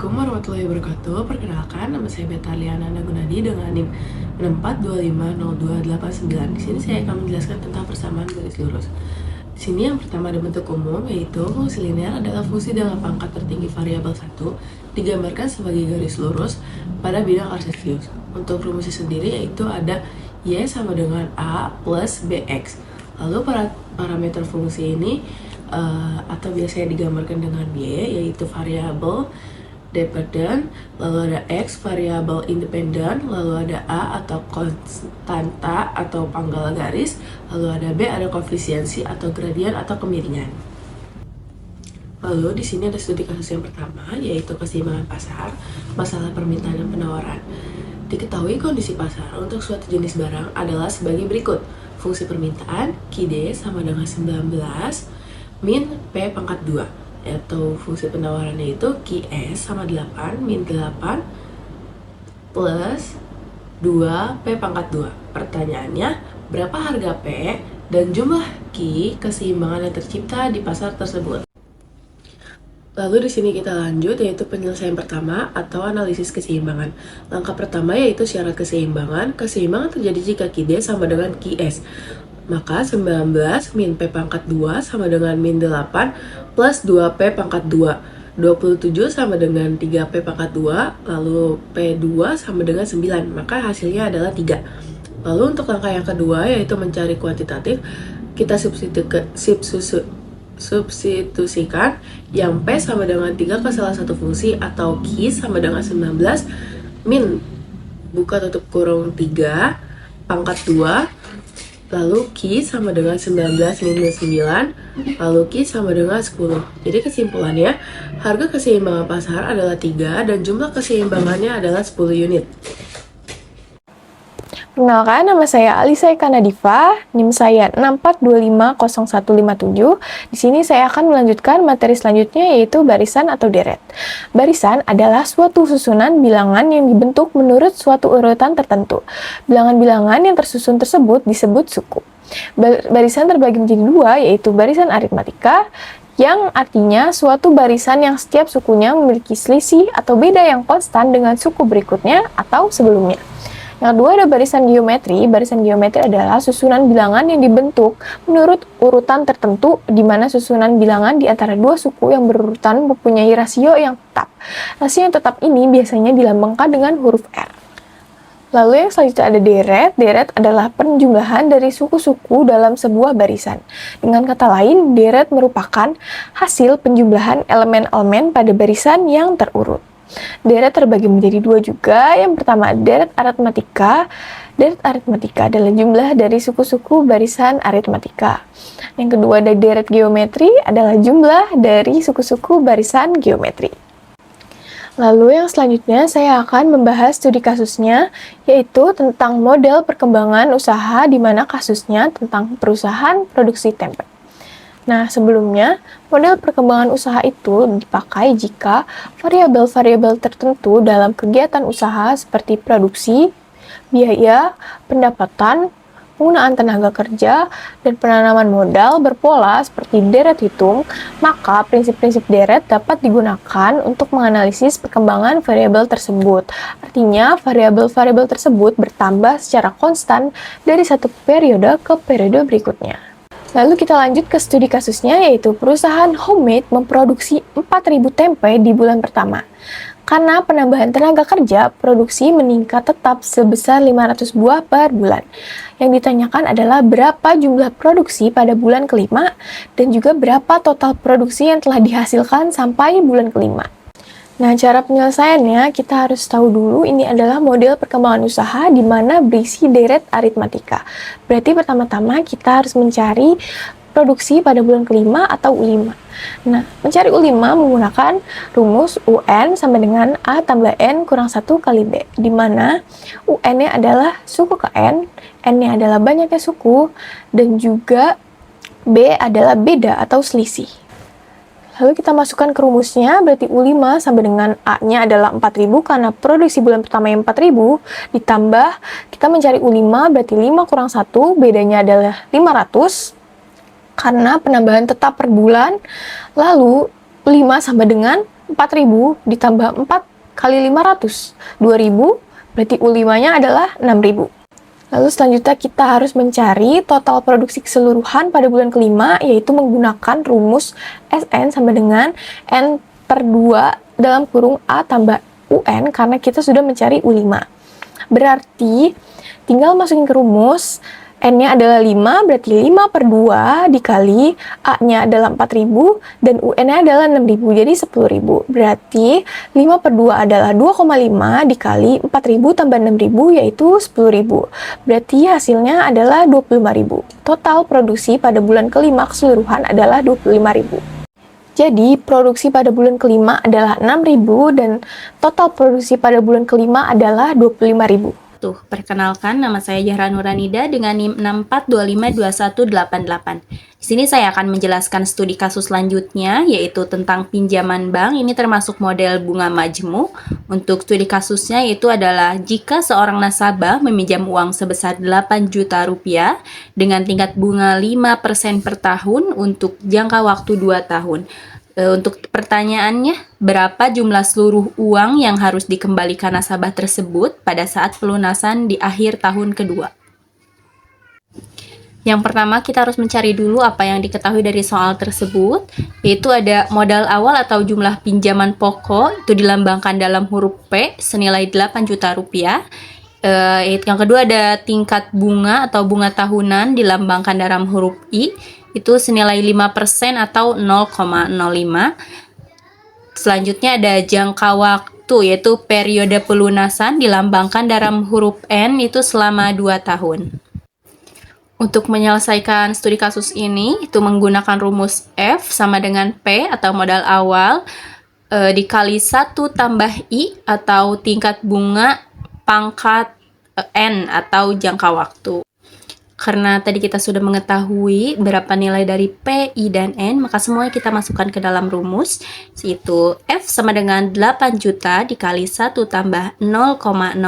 Assalamualaikum warahmatullahi wabarakatuh. Perkenalkan, nama saya Betaliana Nagunadi dengan NIM 64250289. Di sini saya akan menjelaskan tentang persamaan garis lurus. Di sini yang pertama ada bentuk umum, yaitu fungsi linear adalah fungsi dalam pangkat tertinggi variabel 1 digambarkan sebagai garis lurus pada bidang kartesius. Untuk rumusnya sendiri yaitu ada y sama dengan a plus bx. Lalu parameter fungsi ini atau biasanya digambarkan dengan y, yaitu variabel dependent, lalu ada x variabel independen, lalu ada a atau konstanta atau panggal garis, lalu ada b ada koefisiensi atau gradian atau kemiringan. Lalu di sini ada studi kasus yang pertama, yaitu keseimbangan pasar, masalah permintaan dan penawaran. Diketahui kondisi pasar untuk suatu jenis barang adalah sebagai berikut. Fungsi permintaan QD sama dengan 19 min P pangkat 2, yaitu fungsi penawarannya itu QS sama 8 min 8 plus 2 P pangkat 2. Pertanyaannya, berapa harga P dan jumlah Q keseimbangan yang tercipta di pasar tersebut? Lalu di sini kita lanjut, yaitu penyelesaian pertama atau analisis keseimbangan. Langkah pertama yaitu syarat keseimbangan. Keseimbangan terjadi jika QD sama dengan QS. Maka 19 min P pangkat 2 sama dengan min 8 plus 2P pangkat 2. 27 sama dengan 3P pangkat 2, lalu P2 sama dengan 9, maka hasilnya adalah 3. Lalu untuk langkah yang kedua yaitu mencari kuantitatif, kita substitusikan yang P sama dengan 3 ke salah satu fungsi atau Q sama dengan 19 min buka tutup kurung 3 pangkat 2, lalu Q sama dengan 19 minus 9, lalu Q sama dengan 10. Jadi kesimpulannya, harga keseimbangan pasar adalah 3 dan jumlah keseimbangannya adalah 10 unit. Perkenalkan, nama saya Alisa Eka Nadifa, NIM saya 64250157. Di sini saya akan melanjutkan materi selanjutnya, yaitu barisan atau deret. Barisan adalah suatu susunan bilangan yang dibentuk menurut suatu urutan tertentu. Bilangan-bilangan yang tersusun tersebut disebut suku. Barisan terbagi menjadi dua, yaitu barisan aritmatika, yang artinya suatu barisan yang setiap sukunya memiliki selisih atau beda yang konstan dengan suku berikutnya atau sebelumnya. Yang kedua ada barisan geometri. Barisan geometri adalah susunan bilangan yang dibentuk menurut urutan tertentu, di mana susunan bilangan di antara dua suku yang berurutan mempunyai rasio yang tetap. Rasio yang tetap ini biasanya dilambangkan dengan huruf R. Lalu yang selanjutnya ada deret. Deret adalah penjumlahan dari suku-suku dalam sebuah barisan. Dengan kata lain, deret merupakan hasil penjumlahan elemen-elemen pada barisan yang terurut. Deret terbagi menjadi dua juga. Yang pertama, deret aritmatika. Deret aritmatika adalah jumlah dari suku-suku barisan aritmatika. Yang kedua, ada deret geometri, adalah jumlah dari suku-suku barisan geometri. Lalu yang selanjutnya saya akan membahas studi kasusnya, yaitu tentang model perkembangan usaha, di mana kasusnya tentang perusahaan produksi tempe. Nah, sebelumnya, model perkembangan usaha itu dipakai jika variabel-variabel tertentu dalam kegiatan usaha seperti produksi, biaya, pendapatan, penggunaan tenaga kerja, dan penanaman modal berpola seperti deret hitung, maka prinsip-prinsip deret dapat digunakan untuk menganalisis perkembangan variabel tersebut. Artinya, variabel-variabel tersebut bertambah secara konstan dari satu periode ke periode berikutnya. Lalu kita lanjut ke studi kasusnya, yaitu perusahaan Homemade memproduksi 4.000 tempe di bulan pertama. Karena penambahan tenaga kerja, produksi meningkat tetap sebesar 500 buah per bulan. Yang ditanyakan adalah berapa jumlah produksi pada bulan kelima, dan juga berapa total produksi yang telah dihasilkan sampai bulan kelima. Nah, cara penyelesaiannya kita harus tahu dulu ini adalah model perkembangan usaha di mana berisi deret aritmatika. Berarti pertama-tama kita harus mencari produksi pada bulan kelima atau U5. Nah, mencari U5 menggunakan rumus UN sama dengan A tambah N kurang 1 kali B, di mana UN-nya adalah suku ke N-nya adalah banyaknya suku, dan juga B adalah beda atau selisih. Lalu kita masukkan ke rumusnya, berarti U5 sama dengan A-nya adalah 4.000 karena produksi bulan pertama yang 4.000, ditambah kita mencari U5, berarti 5 kurang 1, bedanya adalah 500, karena penambahan tetap per bulan. Lalu 5 sama dengan 4.000 ditambah 4 kali 500, 2.000, berarti U5-nya adalah 6.000. Lalu selanjutnya kita harus mencari total produksi keseluruhan pada bulan kelima, yaitu menggunakan rumus SN sama dengan N per 2 dalam kurung A tambah UN, karena kita sudah mencari U5. Berarti tinggal masukin ke rumus, N-nya adalah 5, berarti 5 per 2 dikali A-nya adalah 4.000 dan UN-nya adalah 6.000, jadi 10.000. Berarti 5 per 2 adalah 2,5 dikali 4.000 tambah 6.000, yaitu 10.000. Berarti hasilnya adalah 25.000. Total produksi pada bulan kelima keseluruhan adalah 25.000. Jadi, produksi pada bulan kelima adalah 6.000 dan total produksi pada bulan kelima adalah 25.000. Perkenalkan, nama saya Zahra Nuranida dengan NIM 64252188. Di sini saya akan menjelaskan studi kasus selanjutnya, yaitu tentang pinjaman bank. Ini termasuk model bunga majemuk. Untuk studi kasusnya itu adalah jika seorang nasabah meminjam uang sebesar 8 juta rupiah dengan tingkat bunga 5% per tahun untuk jangka waktu 2 tahun. Untuk pertanyaannya, berapa jumlah seluruh uang yang harus dikembalikan nasabah tersebut pada saat pelunasan di akhir tahun kedua? Yang pertama, kita harus mencari dulu apa yang diketahui dari soal tersebut, yaitu ada modal awal atau jumlah pinjaman pokok, itu dilambangkan dalam huruf P, senilai 8 juta rupiah. Yang kedua ada tingkat bunga atau bunga tahunan, dilambangkan dalam huruf I, itu senilai 5% atau 0,05. Selanjutnya ada jangka waktu, yaitu periode pelunasan, dilambangkan dalam huruf N, itu selama 2 tahun. Untuk menyelesaikan studi kasus ini, itu menggunakan rumus F sama dengan P atau modal awal dikali 1 tambah I atau tingkat bunga pangkat N atau jangka waktu. Karena tadi kita sudah mengetahui berapa nilai dari P, I, dan N, maka semuanya kita masukkan ke dalam rumus, yaitu F sama dengan 8 juta dikali 1 tambah 0,05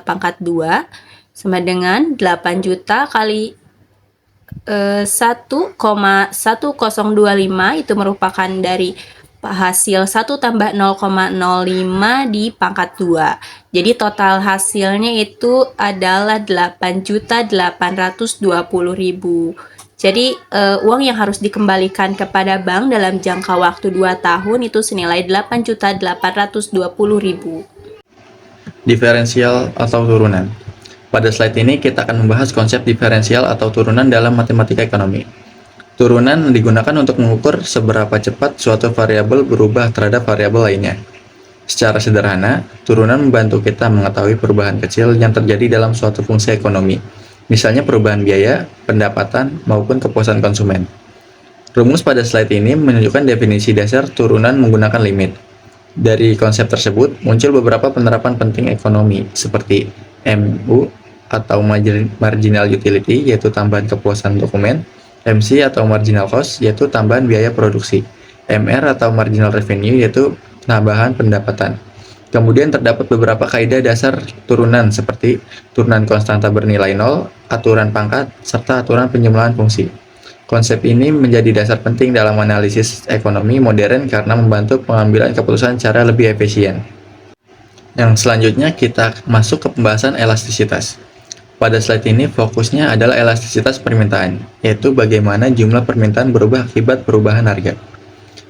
pangkat 2 sama dengan 8 juta kali 1,1025, itu merupakan dari hasil 1 tambah 0,05 di pangkat 2. Jadi total hasilnya itu adalah 8.820.000. Jadi uang yang harus dikembalikan kepada bank dalam jangka waktu 2 tahun itu senilai 8.820.000. Diferensial atau turunan. Pada slide ini kita akan membahas konsep diferensial atau turunan dalam matematika ekonomi. Turunan digunakan untuk mengukur seberapa cepat suatu variabel berubah terhadap variabel lainnya. Secara sederhana, turunan membantu kita mengetahui perubahan kecil yang terjadi dalam suatu fungsi ekonomi, misalnya perubahan biaya, pendapatan, maupun kepuasan konsumen. Rumus pada slide ini menunjukkan definisi dasar turunan menggunakan limit. Dari konsep tersebut, muncul beberapa penerapan penting ekonomi, seperti MU atau marginal utility, yaitu tambahan kepuasan dokumen, MC atau marginal cost, yaitu tambahan biaya produksi, MR atau marginal revenue, yaitu tambahan pendapatan. Kemudian terdapat beberapa kaidah dasar turunan seperti turunan konstanta bernilai 0, aturan pangkat, serta aturan penjumlahan fungsi. Konsep ini menjadi dasar penting dalam analisis ekonomi modern karena membantu pengambilan keputusan secara lebih efisien. Yang selanjutnya kita masuk ke pembahasan elastisitas. Pada slide ini fokusnya adalah elastisitas permintaan, yaitu bagaimana jumlah permintaan berubah akibat perubahan harga.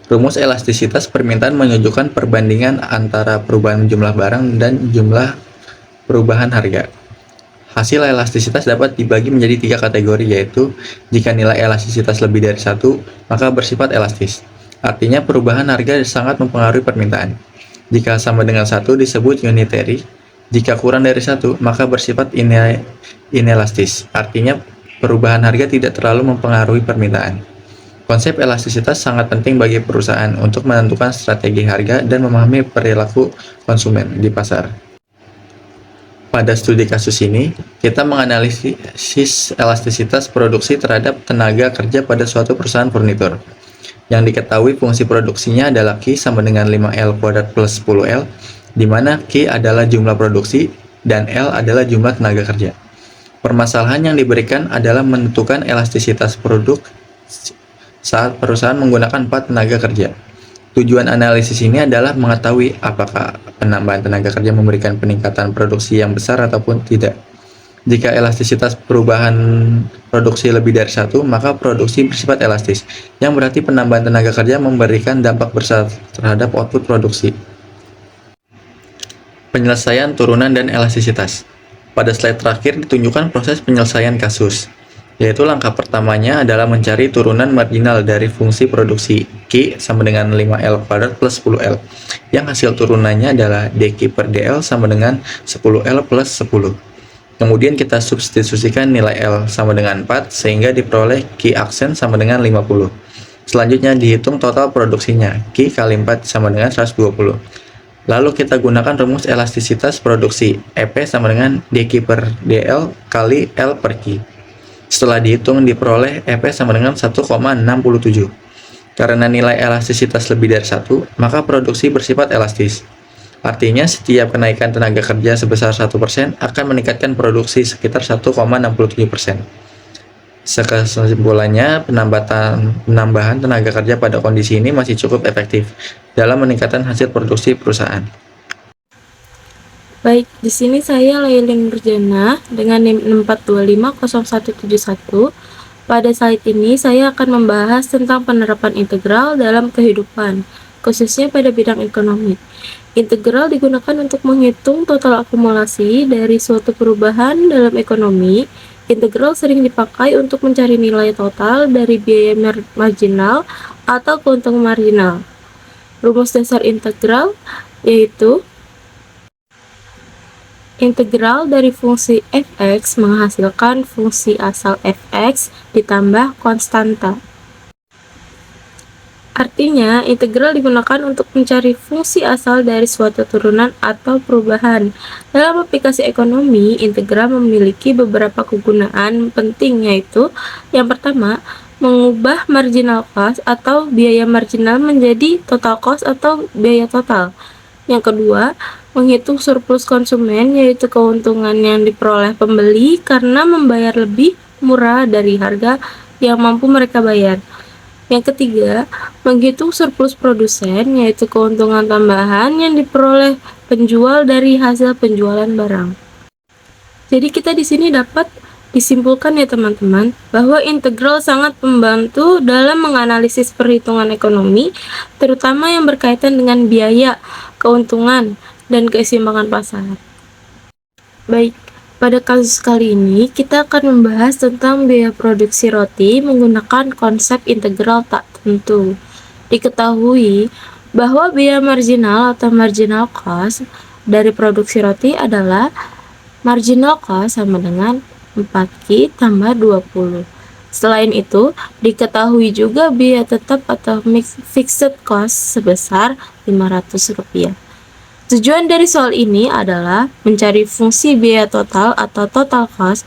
Rumus elastisitas permintaan menunjukkan perbandingan antara perubahan jumlah barang dan jumlah perubahan harga. Hasil elastisitas dapat dibagi menjadi 3 kategori, yaitu jika nilai elastisitas lebih dari 1, maka bersifat elastis. Artinya perubahan harga sangat mempengaruhi permintaan. Jika sama dengan 1 disebut unitary. Jika kurang dari 1, maka bersifat inelastis, artinya perubahan harga tidak terlalu mempengaruhi permintaan. Konsep elastisitas sangat penting bagi perusahaan untuk menentukan strategi harga dan memahami perilaku konsumen di pasar. Pada studi kasus ini, kita menganalisis elastisitas produksi terhadap tenaga kerja pada suatu perusahaan furnitur. Yang diketahui fungsi produksinya adalah Q sama dengan 5L kuadrat plus 10L, di mana Q adalah jumlah produksi dan L adalah jumlah tenaga kerja. Permasalahan yang diberikan adalah menentukan elastisitas produk saat perusahaan menggunakan 4 tenaga kerja. Tujuan analisis ini adalah mengetahui apakah penambahan tenaga kerja memberikan peningkatan produksi yang besar ataupun tidak. Jika elastisitas perubahan produksi lebih dari 1, maka produksi bersifat elastis, yang berarti penambahan tenaga kerja memberikan dampak besar terhadap output produksi. Penyelesaian turunan dan elastisitas. Pada slide terakhir ditunjukkan proses penyelesaian kasus, yaitu langkah pertamanya adalah mencari turunan marginal dari fungsi produksi Q sama dengan 5L kuadrat plus 10L, yang hasil turunannya adalah dQ per dL sama dengan 10L plus 10. Kemudian kita substitusikan nilai L sama dengan 4 sehingga diperoleh Q aksen sama dengan 50. Selanjutnya dihitung total produksinya, Q kali 4 sama dengan 120. Lalu kita gunakan rumus elastisitas produksi, EP sama dengan dQ per dL kali L per Q. Setelah dihitung diperoleh EP sama dengan 1,67. Karena nilai elastisitas lebih dari 1, maka produksi bersifat elastis. Artinya, setiap kenaikan tenaga kerja sebesar 1% akan meningkatkan produksi sekitar 1,67%. Kesimpulannya, penambahan tenaga kerja pada kondisi ini masih cukup efektif dalam meningkatkan hasil produksi perusahaan. Baik, di sini saya Lailin Nurjana dengan NIM 642500171. Pada slide ini saya akan membahas tentang penerapan integral dalam kehidupan, khususnya pada bidang ekonomi. Integral digunakan untuk menghitung total akumulasi dari suatu perubahan dalam ekonomi. Integral sering dipakai untuk mencari nilai total dari biaya marginal atau keuntungan marginal. Rumus dasar integral yaitu integral dari fungsi fx menghasilkan fungsi asal fx ditambah konstanta. Artinya, integral digunakan untuk mencari fungsi asal dari suatu turunan atau perubahan. Dalam aplikasi ekonomi, integral memiliki beberapa kegunaan penting, yaitu yang pertama, mengubah marginal cost atau biaya marginal menjadi total cost atau biaya total. Yang kedua, menghitung surplus konsumen, yaitu keuntungan yang diperoleh pembeli karena membayar lebih murah dari harga yang mampu mereka bayar. Yang ketiga, menghitung surplus produsen, yaitu keuntungan tambahan yang diperoleh penjual dari hasil penjualan barang. Jadi kita di sini dapat disimpulkan ya teman-teman, bahwa integral sangat membantu dalam menganalisis perhitungan ekonomi, terutama yang berkaitan dengan biaya, keuntungan, dan keseimbangan pasar. Baik. Pada kasus kali ini, kita akan membahas tentang biaya produksi roti menggunakan konsep integral tak tentu. Diketahui bahwa biaya marginal atau marginal cost dari produksi roti adalah marginal cost sama dengan 4Q tambah 20. Selain itu, diketahui juga biaya tetap atau fixed cost sebesar Rp500. Tujuan dari soal ini adalah mencari fungsi biaya total atau total cost,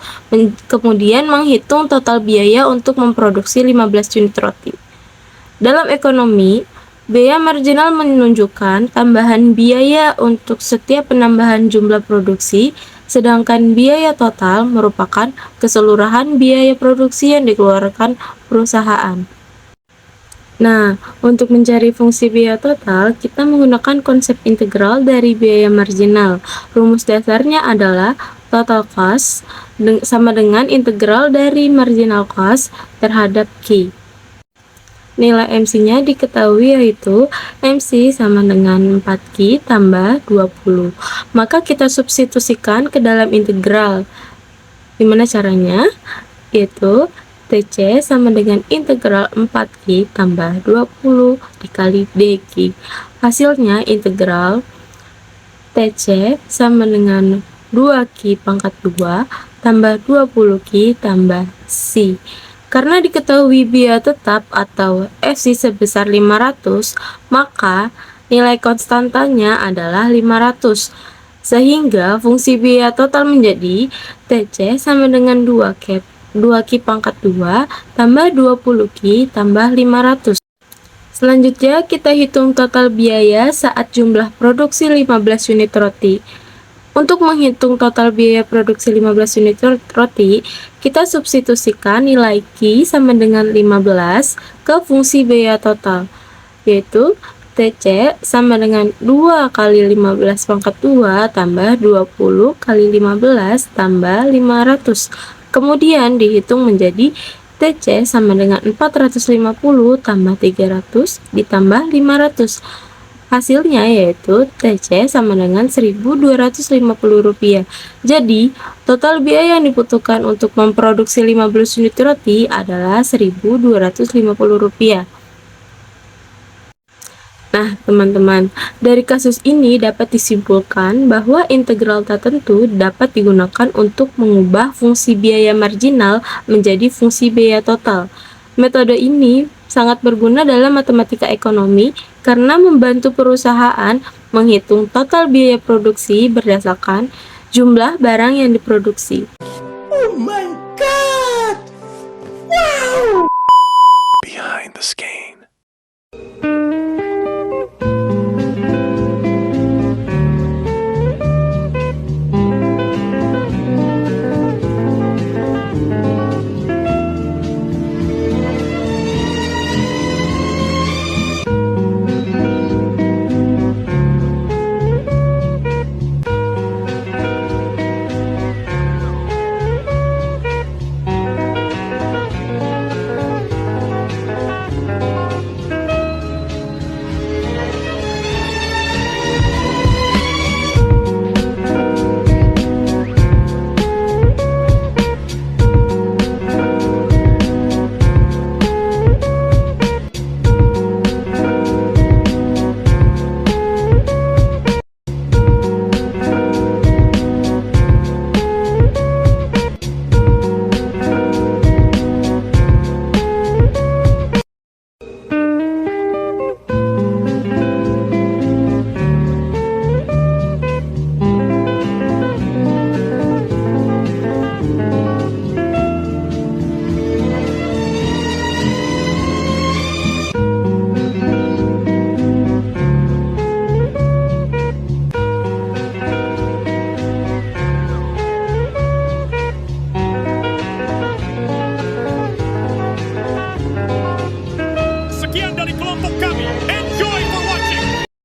kemudian menghitung total biaya untuk memproduksi 15 unit roti. Dalam ekonomi, biaya marginal menunjukkan tambahan biaya untuk setiap penambahan jumlah produksi, sedangkan biaya total merupakan keseluruhan biaya produksi yang dikeluarkan perusahaan. Nah, untuk mencari fungsi biaya total, kita menggunakan konsep integral dari biaya marginal. Rumus dasarnya adalah total cost sama dengan integral dari marginal cost terhadap Q. Nilai MC-nya diketahui yaitu MC sama dengan 4Q tambah 20. Maka kita substitusikan ke dalam integral. Gimana caranya? Yaitu TC sama dengan integral 4Q tambah 20 dikali DQ. Hasilnya integral TC sama dengan 2Q pangkat 2 tambah 20Q tambah C. Karena diketahui biaya tetap atau FC sebesar 500, maka nilai konstantanya adalah 500. Sehingga fungsi biaya total menjadi TC sama dengan 2Q pangkat 2 tambah 20Q tambah 500. Selanjutnya kita hitung total biaya saat jumlah produksi 15 unit roti. Untuk menghitung total biaya produksi 15 unit roti, kita substitusikan nilai Q sama dengan 15 ke fungsi biaya total, yaitu TC sama dengan 2 kali 15 pangkat 2 tambah 20 kali 15 tambah 500. Kemudian dihitung menjadi TC sama dengan 450 tambah 300 ditambah 500. Hasilnya yaitu TC sama dengan Rp1.250. Jadi, total biaya yang dibutuhkan untuk memproduksi 15 unit roti adalah Rp1.250. Nah, teman-teman, dari kasus ini dapat disimpulkan bahwa integral tak tentu dapat digunakan untuk mengubah fungsi biaya marginal menjadi fungsi biaya total. Metode ini sangat berguna dalam matematika ekonomi karena membantu perusahaan menghitung total biaya produksi berdasarkan jumlah barang yang diproduksi.